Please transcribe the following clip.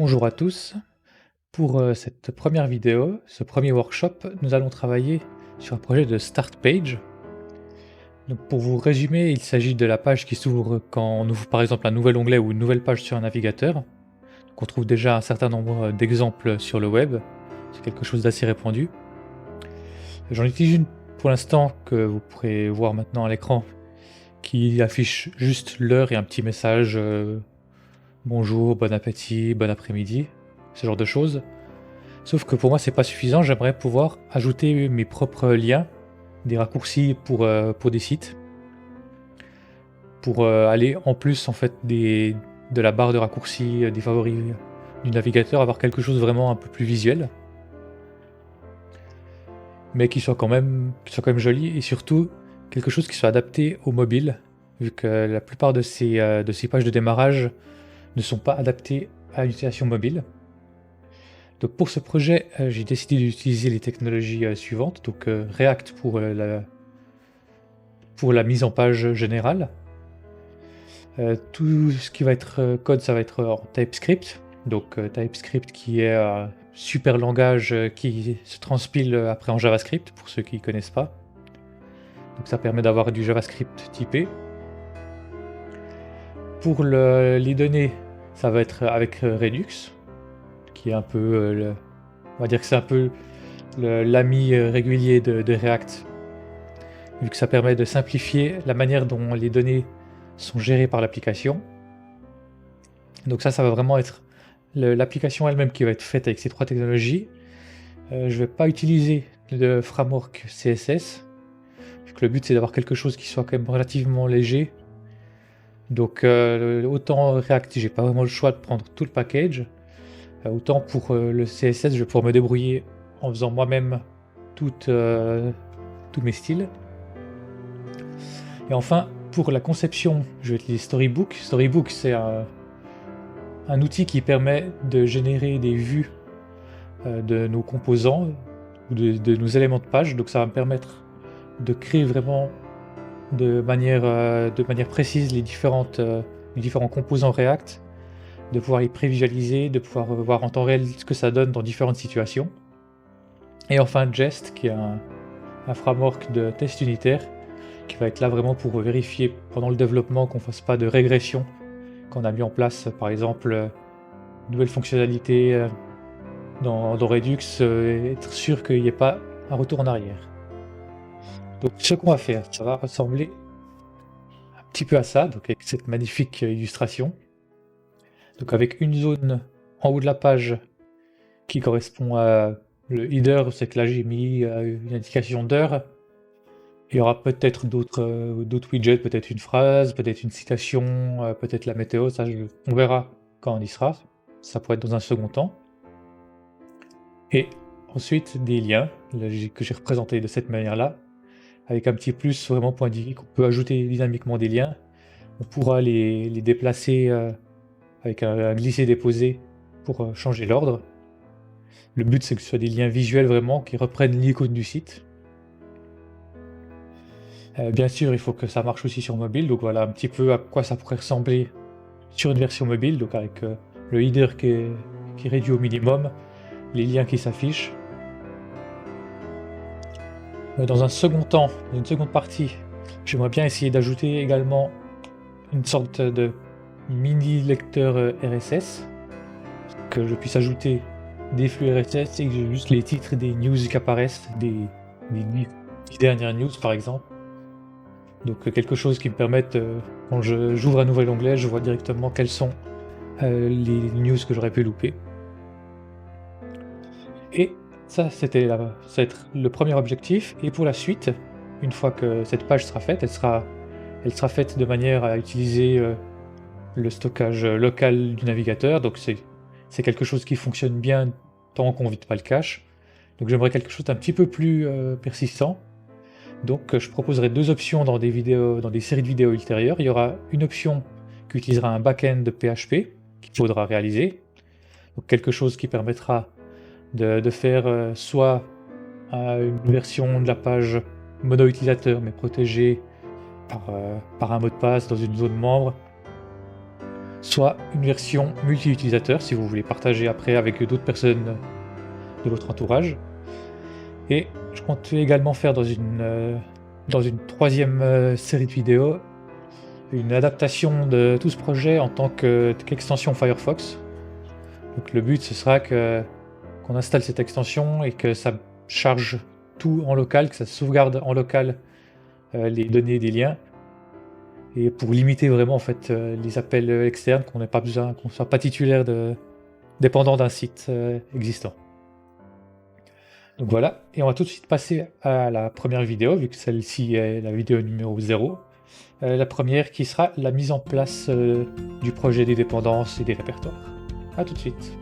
Bonjour à tous. Pour cette première vidéo, ce premier workshop, nous allons travailler sur un projet de start page. Donc pour vous résumer, il s'agit de la page qui s'ouvre quand on ouvre par exemple un nouvel onglet ou une nouvelle page sur un navigateur. Donc on trouve déjà un certain nombre d'exemples sur le web. C'est quelque chose d'assez répandu. J'en utilise une pour l'instant que vous pourrez voir maintenant à l'écran qui affiche juste l'heure et un petit message bonjour, bon appétit, bon après-midi, ce genre de choses. Sauf que pour moi, c'est pas suffisant, j'aimerais pouvoir ajouter mes propres liens, des raccourcis pour des sites, pour, aller en plus en fait de la barre de raccourcis, des favoris du navigateur, avoir quelque chose vraiment un peu plus visuel, mais qui soit quand même joli et surtout quelque chose qui soit adapté au mobile, vu que la plupart de ces pages de démarrage ne sont pas adaptées à l'utilisation mobile. Donc pour ce projet, j'ai décidé d'utiliser les technologies, suivantes, donc React pour la mise en page générale. Tout ce qui va être, code, ça va être en TypeScript. Donc TypeScript qui est un super langage, qui se transpile, après en JavaScript, pour ceux qui ne connaissent pas. Donc ça permet d'avoir du JavaScript typé. Pour les données, ça va être avec, Redux, qui est un peu, on va dire que c'est un peu l'ami régulier de React, vu que ça permet de simplifier la manière dont les données sont gérées par l'application. Donc ça va vraiment être l'application elle-même qui va être faite avec ces trois technologies. Je ne vais pas utiliser de framework CSS, vu que le but c'est d'avoir quelque chose qui soit quand même relativement léger. Donc autant React, j'ai pas vraiment le choix de prendre tout le package. Autant pour le CSS, je vais pouvoir me débrouiller en faisant moi-même tous mes styles. Et enfin, pour la conception, je vais utiliser Storybook. Storybook, c'est un outil qui permet de générer des vues de nos composants ou de nos éléments de page. Donc ça va me permettre de créer vraiment de manière précise les différents composants React, de pouvoir les prévisualiser, de pouvoir voir en temps réel ce que ça donne dans différentes situations. Et enfin Jest, qui est un framework de test unitaire, qui va être là vraiment pour vérifier pendant le développement qu'on ne fasse pas de régression quand on a mis en place, par exemple, une nouvelle fonctionnalité dans Redux, être sûr qu'il n'y ait pas un retour en arrière. Donc ce qu'on va faire, ça va ressembler un petit peu à ça, donc avec cette magnifique illustration. Donc avec une zone en haut de la page qui correspond à le header, c'est que là j'ai mis une indication d'heure. Il y aura peut-être d'autres widgets, peut-être une phrase, peut-être une citation, peut-être la météo, ça on verra quand on y sera. Ça pourrait être dans un second temps. Et ensuite des liens que j'ai représentés de cette manière-là, avec un petit plus vraiment pour indiquer qu'on peut ajouter dynamiquement des liens. On pourra les déplacer avec un glisser-déposer pour changer l'ordre. Le but c'est que ce soit des liens visuels vraiment qui reprennent l'icône du site. Bien sûr, il faut que ça marche aussi sur mobile, donc voilà un petit peu à quoi ça pourrait ressembler sur une version mobile, donc avec le header qui est réduit au minimum, les liens qui s'affichent. Dans un second temps, dans une seconde partie, j'aimerais bien essayer d'ajouter également une sorte de mini lecteur RSS, que je puisse ajouter des flux RSS et que j'ai juste les titres des news qui apparaissent, des 10 dernières news par exemple. Donc quelque chose qui me permette, quand j'ouvre un nouvel onglet, je vois directement quelles sont les news que j'aurais pu louper. Et ça, ça va être le premier objectif. Et pour la suite, une fois que cette page sera faite, elle sera faite de manière à utiliser le stockage local du navigateur. Donc c'est quelque chose qui fonctionne bien tant qu'on ne vide pas le cache. Donc j'aimerais quelque chose d'un petit peu plus persistant. Donc je proposerai deux options dans des séries de vidéos ultérieures. Il y aura une option qui utilisera un back-end de PHP qu'il faudra réaliser. Donc quelque chose qui permettra de faire soit une version de la page mono-utilisateur mais protégée par un mot de passe dans une zone membre, soit une version multi-utilisateur si vous voulez partager après avec d'autres personnes de votre entourage. Et je compte également faire dans une troisième série de vidéos une adaptation de tout ce projet en tant qu'extension Firefox. Donc le but ce sera qu'on installe cette extension et que ça charge tout en local, que ça sauvegarde en local les données des liens, et pour limiter vraiment en fait les appels externes, qu'on n'ait pas besoin, qu'on soit pas titulaire dépendant d'un site existant. Donc voilà, et on va tout de suite passer à la première vidéo, vu que celle-ci est la vidéo numéro 0. La première qui sera la mise en place du projet des dépendances et des répertoires. A tout de suite.